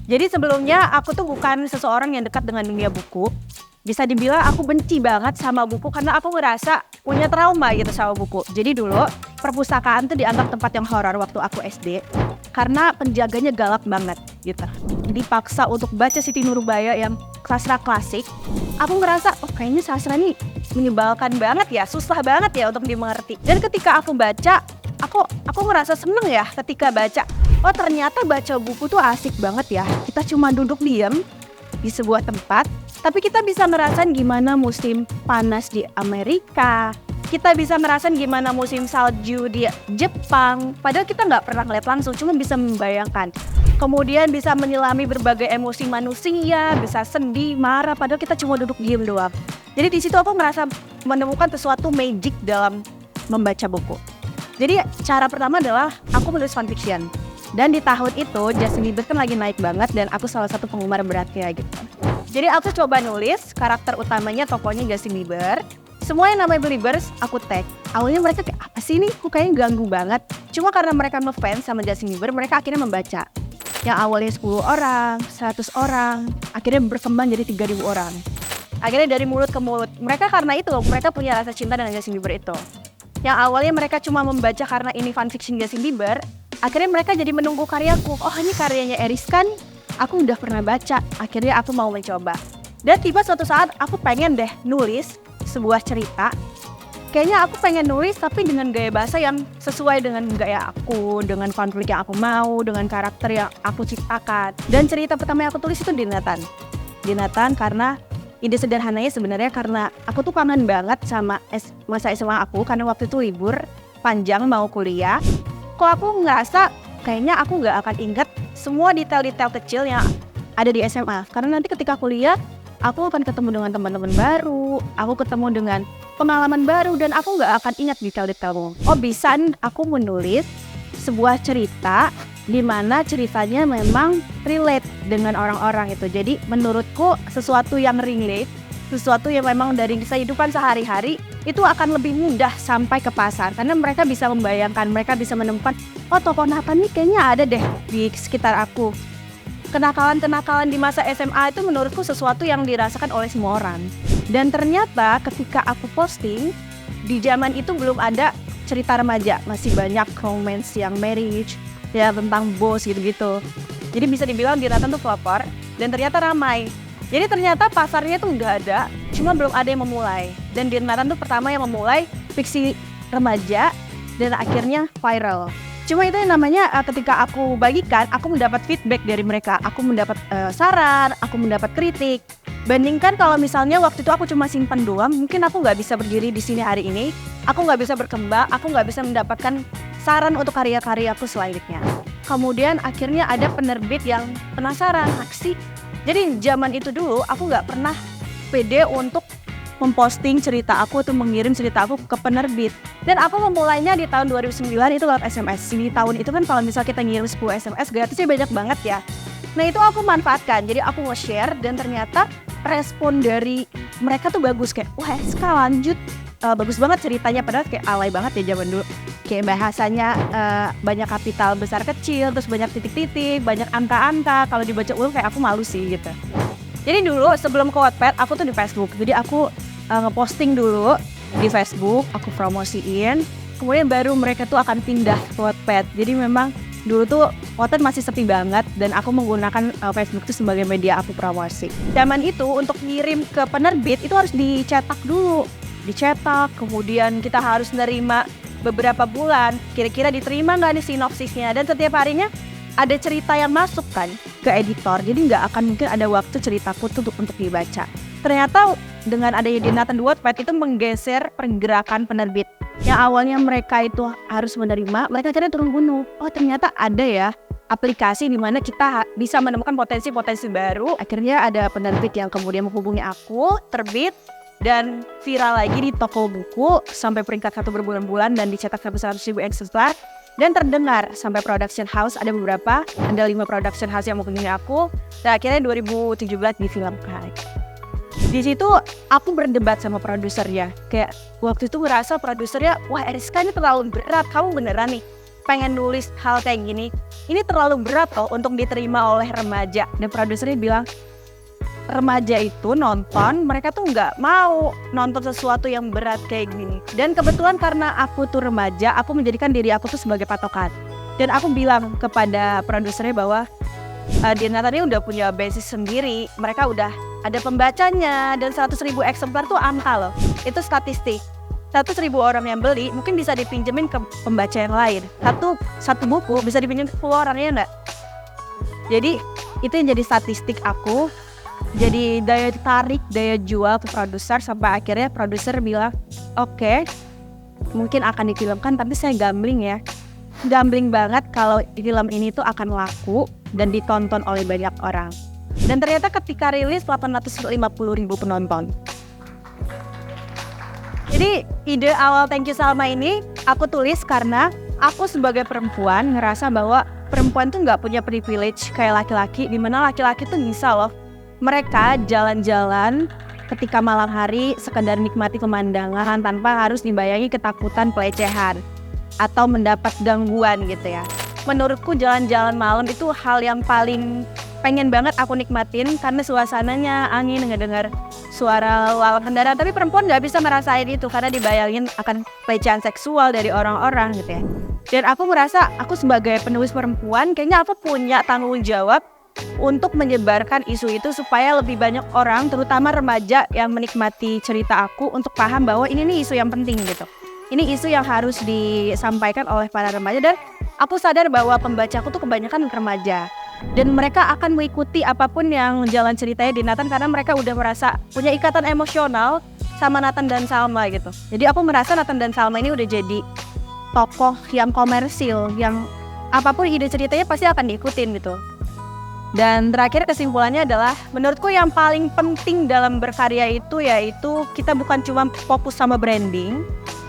Jadi sebelumnya aku tuh bukan seseorang yang dekat dengan dunia buku. Bisa dibilang aku benci banget sama buku karena aku ngerasa punya trauma gitu sama buku. Jadi dulu perpustakaan tuh dianggap tempat yang horor waktu aku SD karena penjaganya galak banget gitu. Dipaksa untuk baca Siti Nurbaya yang sastra klasik. Aku ngerasa kayaknya sastra nih menyebalkan banget ya, susah banget ya untuk dimengerti. Dan ketika aku baca, aku ngerasa seneng ya ketika baca. Oh ternyata baca buku tuh asik banget ya. Kita cuma duduk diam di sebuah tempat, tapi kita bisa merasakan gimana musim panas di Amerika. Kita bisa merasakan gimana musim salju di Jepang. Padahal kita nggak pernah ngeliat langsung, cuma bisa membayangkan. Kemudian bisa menyelami berbagai emosi manusia, bisa sedih, marah, padahal kita cuma duduk diam doang. Jadi di situ aku ngerasa menemukan sesuatu magic dalam membaca buku. Jadi cara pertama adalah aku menulis fanfiction. Dan di tahun itu Justin Bieber kan lagi naik banget dan aku salah satu penggemar beratnya gitu. Jadi aku coba nulis karakter utamanya tokohnya Justin Bieber. Semua yang namanya Beliebers aku tag. Awalnya mereka kayak apa sih nih? Kok kayaknya ganggu banget. Cuma karena mereka ngefans sama Justin Bieber, mereka akhirnya membaca. Yang awalnya 10 orang, 100 orang, akhirnya berkembang jadi 3.000 orang. Akhirnya dari mulut ke mulut. Mereka karena itu, mereka punya rasa cinta dengan Justin Bieber itu. Yang awalnya mereka cuma membaca karena ini fanfiction Justin Bieber, akhirnya mereka jadi menunggu karyaku. Oh ini karyanya Eriskan, aku udah pernah baca. Akhirnya aku mau mencoba. Dan tiba suatu saat aku pengen deh nulis sebuah cerita. Kayaknya aku pengen nulis tapi dengan gaya bahasa yang sesuai dengan gaya aku, dengan konflik yang aku mau, dengan karakter yang aku ciptakan. Dan cerita pertama yang aku tulis itu Dinatan. Dinatan karena ide sederhananya sebenarnya karena aku tuh kangen banget sama masa SMA aku karena waktu itu libur panjang mau kuliah. Kok aku ngerasa kayaknya aku nggak akan ingat semua detail-detail kecil yang ada di SMA. Karena nanti ketika kuliah, aku akan ketemu dengan teman-teman baru, aku ketemu dengan pengalaman baru, dan aku nggak akan ingat detail-detailmu. Oh bisa aku menulis sebuah cerita di mana ceritanya memang relate dengan orang-orang itu. Jadi menurutku sesuatu yang relate, sesuatu yang memang dari kehidupan sehari-hari itu akan lebih mudah sampai ke pasar karena mereka bisa membayangkan, mereka bisa menemukan oh tokoh Nathan nih kayaknya ada deh di sekitar aku. Kenakalan-kenakalan di masa SMA itu menurutku sesuatu yang dirasakan oleh semua orang. Dan ternyata ketika aku posting, di zaman itu belum ada cerita remaja, masih banyak romance yang marriage, ya tentang bos gitu-gitu. Jadi bisa dibilang Dinatan tuh pelopor dan ternyata ramai. Jadi ternyata pasarnya tuh udah ada, cuma belum ada yang memulai. Dan Dinatan tuh pertama yang memulai fiksi remaja dan akhirnya viral. Cuma itu yang namanya ketika aku bagikan, aku mendapat feedback dari mereka. Aku mendapat saran, aku mendapat kritik. Bandingkan kalau misalnya waktu itu aku cuma simpan doang, mungkin aku nggak bisa berdiri di sini hari ini. Aku nggak bisa berkembang, aku nggak bisa mendapatkan saran untuk karya-karyaku selanjutnya. Kemudian akhirnya ada penerbit yang penasaran aksi. Jadi zaman itu dulu aku nggak pernah pede untuk memposting cerita aku atau mengirim cerita aku ke penerbit. Dan aku memulainya di tahun 2009 itu lewat SMS. Di tahun itu kan kalau misalnya kita ngirim 10 SMS gratisnya banyak banget ya. Nah itu aku manfaatkan, jadi aku nge-share dan ternyata respon dari mereka tuh bagus. Kayak wah Ska lanjut, bagus banget ceritanya, padahal kayak alay banget ya zaman dulu. Kayak bahasanya banyak kapital besar kecil, terus banyak titik-titik, banyak angka-angka. Kalau dibaca ulang kayak aku malu sih gitu. Jadi dulu sebelum ke Wattpad aku tuh di Facebook. Jadi aku ngeposting dulu di Facebook, aku promosiin. Kemudian baru mereka tuh akan pindah ke Wattpad. Jadi memang dulu tuh Wattpad masih sepi banget dan aku menggunakan Facebook itu sebagai media aku promosi. Zaman itu untuk ngirim ke penerbit itu harus dicetak dulu. Dicetak, kemudian kita harus nerima beberapa bulan. Kira-kira diterima nggak nih sinopsisnya? Dan setiap harinya ada cerita yang masuk kan ke editor. Jadi nggak akan mungkin ada waktu ceritaku tuh untuk dibaca. Ternyata dengan adanya Dinatan di Wattpad itu menggeser pergerakan penerbit. Yang awalnya mereka itu harus menerima, mereka akhirnya turun gunung. Oh ternyata ada ya aplikasi di mana kita bisa menemukan potensi-potensi baru. Akhirnya ada penerbit yang kemudian menghubungi aku, terbit, dan viral lagi di toko buku sampai peringkat 1 berbulan-bulan dan dicetak sampai 100.000 eksemplar. Dan terdengar sampai production house, ada beberapa, ada 5 production house yang menghubungi aku. Dan akhirnya 2017 difilmkan. Di situ aku berdebat sama produsernya. Kayak waktu itu ngerasa produsernya, wah Eriska ini terlalu berat, kamu beneran nih pengen nulis hal kayak gini, ini terlalu berat loh untuk diterima oleh remaja. Dan produsernya bilang, remaja itu nonton, mereka tuh nggak mau nonton sesuatu yang berat kayak gini. Dan kebetulan karena aku tuh remaja, aku menjadikan diri aku tuh sebagai patokan. Dan aku bilang kepada produsernya bahwa Dinata ini udah punya basis sendiri, mereka udah ada pembacanya, dan 100.000 eksemplar tuh angka loh, itu statistik. 100.000 orang yang beli mungkin bisa dipinjemin ke pembaca yang lain. Satu buku bisa dipinjemin ke 10 orang, ya enggak? Jadi itu yang jadi statistik aku, jadi daya tarik, daya jual ke produser, sampai akhirnya produser bilang, oke, mungkin akan difilmkan, tapi saya gambling banget kalau film ini tuh akan laku dan ditonton oleh banyak orang. Dan ternyata ketika rilis 850.000 penonton. Jadi ide awal Thank You Salma ini aku tulis karena aku sebagai perempuan ngerasa bahwa perempuan tuh nggak punya privilege kayak laki-laki, dimana laki-laki tuh bisa loh, mereka jalan-jalan ketika malam hari sekedar nikmati pemandangan tanpa harus dibayangi ketakutan pelecehan atau mendapat gangguan gitu ya. Menurutku jalan-jalan malam itu hal yang paling pengen banget aku nikmatin karena suasananya angin, ngedengar suara lawan kendaraan. Tapi perempuan nggak bisa merasain itu karena dibayangin akan pelecehan seksual dari orang-orang gitu ya. Dan aku merasa aku sebagai penulis perempuan kayaknya aku punya tanggung jawab untuk menyebarkan isu itu supaya lebih banyak orang, terutama remaja yang menikmati cerita aku, untuk paham bahwa ini nih isu yang penting gitu. Ini isu yang harus disampaikan oleh para remaja, dan aku sadar bahwa pembacaku tuh kebanyakan remaja. Dan mereka akan mengikuti apapun yang jalan ceritanya di Nathan karena mereka udah merasa punya ikatan emosional sama Nathan dan Salma gitu. Jadi aku merasa Nathan dan Salma ini udah jadi tokoh yang komersil, yang apapun ide ceritanya pasti akan diikutin gitu. Dan terakhir kesimpulannya adalah menurutku yang paling penting dalam berkarya itu yaitu kita bukan cuma fokus sama branding,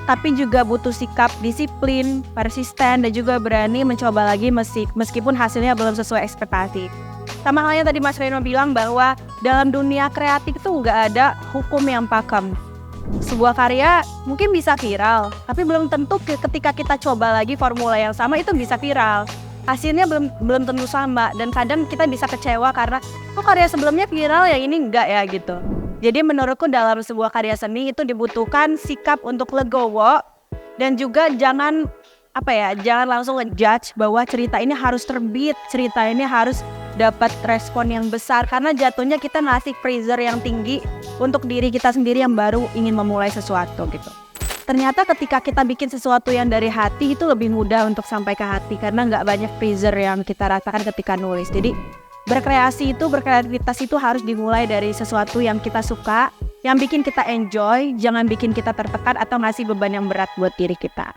tapi juga butuh sikap disiplin, persisten, dan juga berani mencoba lagi meskipun hasilnya belum sesuai ekspektasi. Sama halnya tadi Mas Reno bilang bahwa dalam dunia kreatif itu nggak ada hukum yang pakem. Sebuah karya mungkin bisa viral, tapi belum tentu ketika kita coba lagi formula yang sama itu bisa viral. Hasilnya belum tentu sama, dan kadang kita bisa kecewa karena karya sebelumnya viral yang ini enggak ya gitu. Jadi menurutku dalam sebuah karya seni itu dibutuhkan sikap untuk legowo, dan juga jangan langsung ngejudge bahwa cerita ini harus terbit, cerita ini harus dapat respon yang besar, karena jatuhnya kita ngasih pressure yang tinggi untuk diri kita sendiri yang baru ingin memulai sesuatu gitu. Ternyata ketika kita bikin sesuatu yang dari hati itu lebih mudah untuk sampai ke hati karena nggak banyak pressure yang kita rasakan ketika nulis. Jadi berkreativitas itu harus dimulai dari sesuatu yang kita suka, yang bikin kita enjoy, jangan bikin kita tertekan atau ngasih beban yang berat buat diri kita.